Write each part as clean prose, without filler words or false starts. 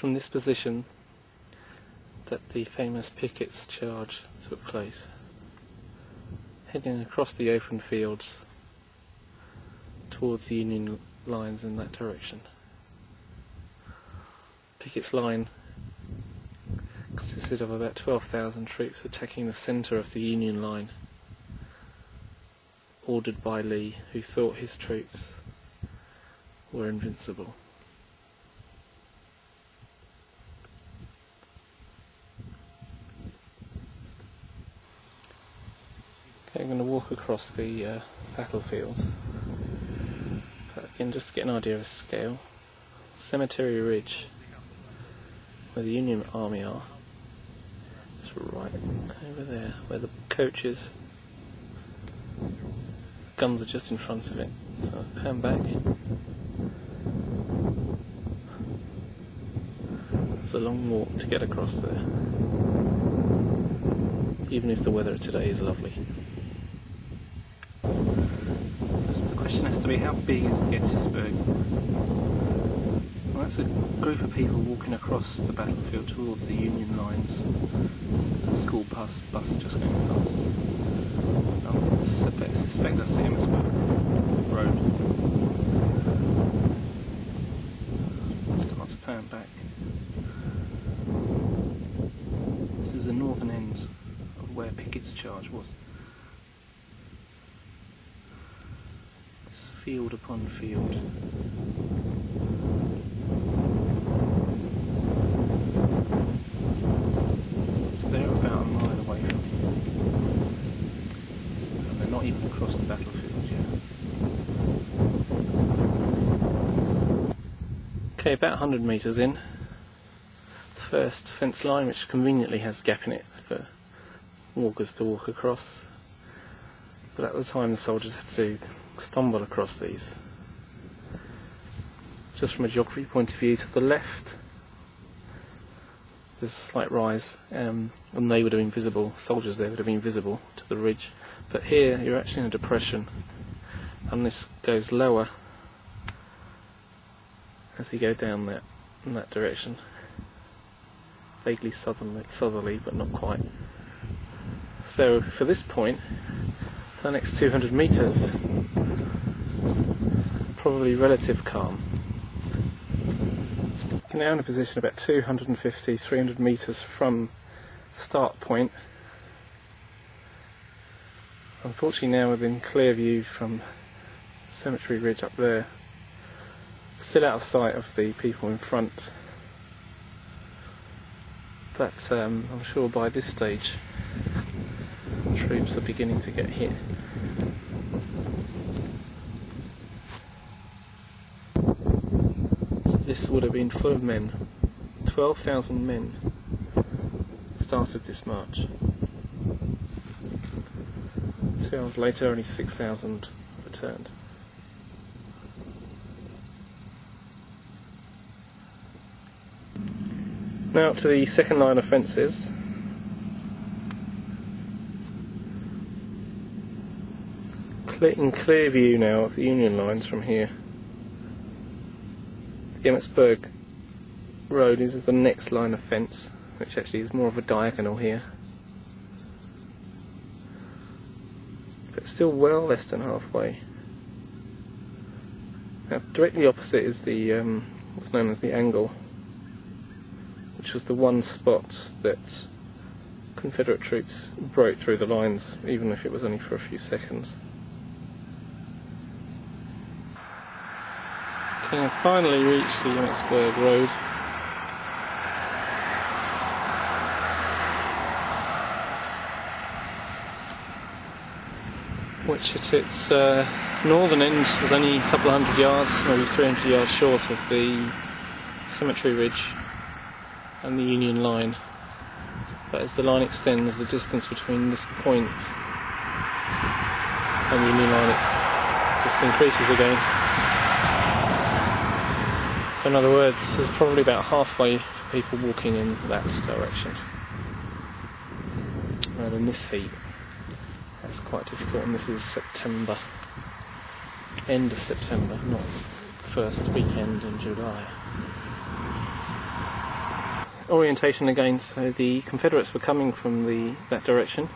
from this position that the famous Picketts Charge took place, heading across the open fields towards the Union lines in that direction. Pickett's line consisted of about 12,000 troops attacking the centre of the Union line, ordered by Lee, who thought his troops were invincible. Okay, I'm going to walk across the battlefield. But again, just to get an idea of scale, Cemetery Ridge, where the Union Army are, it's right over there, where the coach is. Guns are just in front of it, so pan back. It's a long walk to get across there, even if the weather today is lovely. The question has to be, how big is Gettysburg? Well, that's a group of people walking across the battlefield towards the Union lines. A school bus just going past. I suspect that's the Gettysburg Road. Start to pan back. This is the northern end of where Pickett's Charge was. It's field upon field. So they're about a mile away from here. And they're not even across the battlefield yet. Okay, about 100 metres in. The first fence line, which conveniently has a gap in it for walkers to walk across. But at the time the soldiers had to stumble across these. Just from a geography point of view, to the left there's a slight rise, and they would have been visible, soldiers there would have been visible to the ridge. But here you're actually in a depression, and this goes lower as you go down that in that direction. Vaguely southerly, but not quite. So for this point, the next 200 metres, probably relative calm. We're now in a position about 250, 300 metres from start point. Unfortunately now within clear view from Cemetery Ridge up there, still out of sight of the people in front. But I'm sure by this stage troops are beginning to get hit. So this would have been full of men. 12,000 men started this march. 2 hours later, only 6,000 returned. Now up to the second line of fences. In clear view now of the Union lines from here. The Gettysburg Road is the next line of fence, which actually is more of a diagonal here. But still well less than halfway. Now directly opposite is the what's known as the angle, which was the one spot that Confederate troops broke through the lines, even if it was only for a few seconds. Okay, I finally reached the Gettysburg Road. Which at its northern end was only a couple of hundred yards, maybe 300 yards short of the Cemetery Ridge and the Union line. But as the line extends, the distance between this point and the Union line just increases again. So in other words, this is probably about halfway for people walking in that direction. And in this heat, that's quite difficult, and this is September, end of September, not first weekend in July. orientation again, so the Confederates were coming from that direction.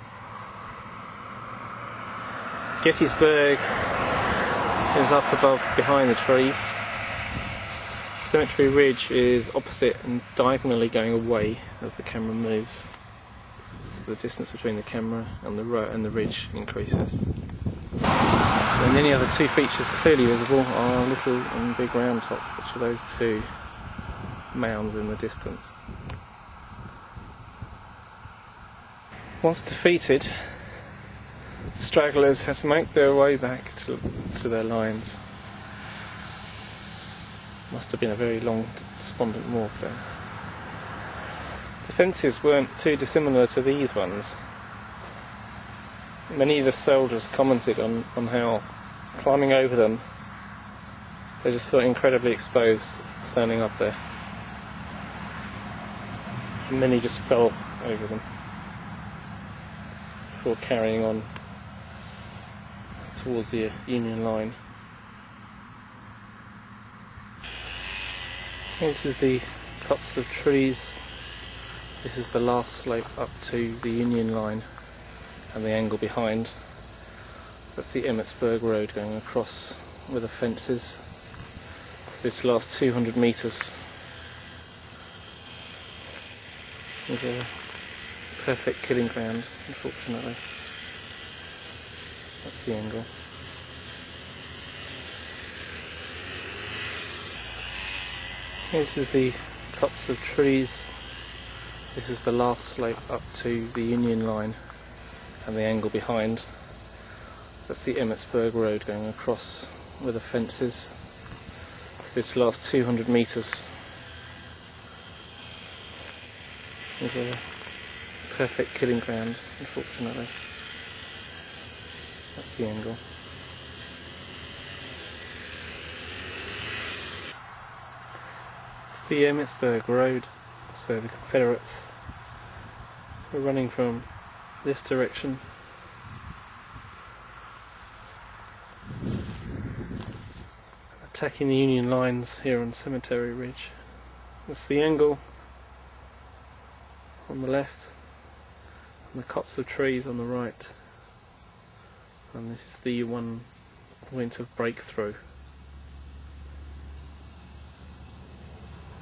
Gettysburg is up above behind the trees. Cemetery Ridge is opposite and diagonally going away as the camera moves. So the distance between the camera and the ridge increases. And the only other two features clearly visible are Little and Big Round Top, which are those two mounds in the distance. Once defeated, stragglers had to make their way back to their lines. Must have been a very long, despondent walk there. The fences weren't too dissimilar to these ones. Many of the soldiers commented on how climbing over them, they just felt incredibly exposed standing up there. Many just fell over them before carrying on towards the Union line. This is the copse of trees. This is the last slope up to the Union line and the angle behind. That's the Emmetsburg Road going across with the fences. This last 200 metres is a perfect killing ground, unfortunately. That's the angle. This is the copse of trees. This is the last slope up to the Union line and the angle behind. That's the Emmetsburg Road going across with the fences. This last 200 metres is a perfect killing ground, unfortunately. That's the angle. It's the Emmetsburg Road, so the Confederates were running from this direction. Attacking the Union lines here on Cemetery Ridge. That's the angle on the left, and the copse of trees on the right. And this is the one point of breakthrough.